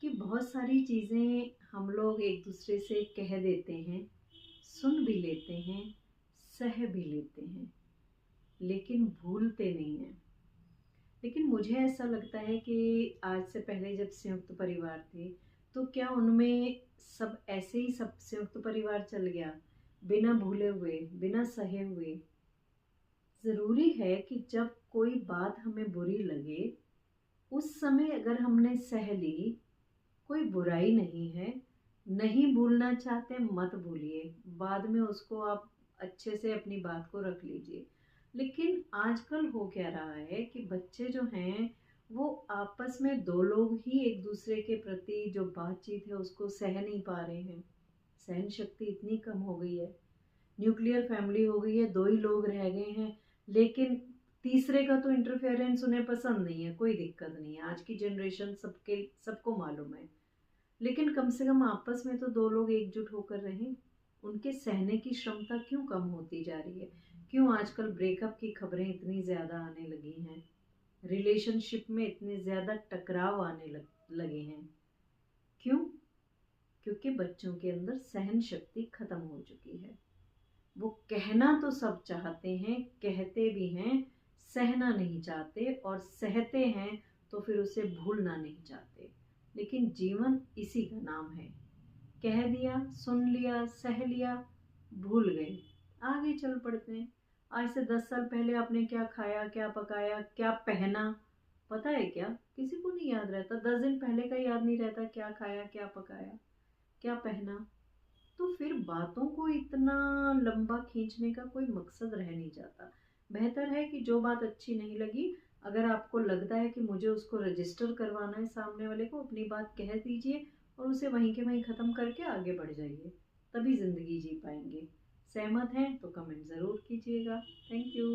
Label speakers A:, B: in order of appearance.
A: कि बहुत सारी चीज़ें हम लोग एक दूसरे से कह देते हैं, सुन भी लेते हैं, सह भी लेते हैं, लेकिन भूलते नहीं हैं। लेकिन मुझे ऐसा लगता है कि आज से पहले जब संयुक्त परिवार थे, तो क्या उनमें सब ऐसे ही सब संयुक्त परिवार चल गया, बिना भूले हुए, बिना सहे हुए? ज़रूरी है कि जब कोई बात हमें बुरी लगे, उस समय अगर हमने सह ली, कोई बुराई नहीं है। नहीं भूलना चाहते मत भूलिए, बाद में उसको आप अच्छे से अपनी बात को रख लीजिए। लेकिन आजकल हो क्या रहा है कि बच्चे जो हैं वो आपस में दो लोग ही एक दूसरे के प्रति जो बातचीत है उसको सह नहीं पा रहे हैं। सहन शक्ति इतनी कम हो गई है, न्यूक्लियर फैमिली हो गई है, दो ही लोग रह गए हैं, लेकिन तीसरे का तो इंटरफेरेंस उन्हें पसंद नहीं है। कोई दिक्कत नहीं है, आज की जनरेशन सबको मालूम है। लेकिन कम से कम आपस में तो दो लोग एकजुट होकर रहें। उनके सहने की क्षमता क्यों कम होती जा रही है? क्यों आजकल ब्रेकअप की खबरें इतनी ज़्यादा आने लगी हैं? रिलेशनशिप में इतने ज़्यादा टकराव आने लगे हैं? क्यों? क्योंकि बच्चों के अंदर सहन शक्ति खत्म हो चुकी है। वो कहना तो सब चाहते हैं, कहते भी हैं, सहना नहीं चाहते, और सहते हैं तो फिर उसे भूलना नहीं चाहते। लेकिन जीवन इसी का नाम है, कह दिया, सुन लिया, सह लिया, भूल गए, आगे चल पड़ते हैं। आज से 10 साल पहले आपने क्या खाया, क्या पकाया, क्या पहना, पता है क्या? किसी को नहीं याद रहता। 10 दिन पहले का याद नहीं रहता, क्या खाया, क्या पकाया, क्या पहना। तो फिर बातों को इतना लंबा खींचने का कोई मकसद रह नहीं जाता। बेहतर है कि जो बात अच्छी नहीं लगी, अगर आपको लगता है कि मुझे उसको रजिस्टर करवाना है, सामने वाले को अपनी बात कह दीजिए और उसे वहीं के वहीं ख़त्म करके आगे बढ़ जाइए। तभी ज़िंदगी जी पाएंगे। सहमत हैं तो कमेंट ज़रूर कीजिएगा। Thank you.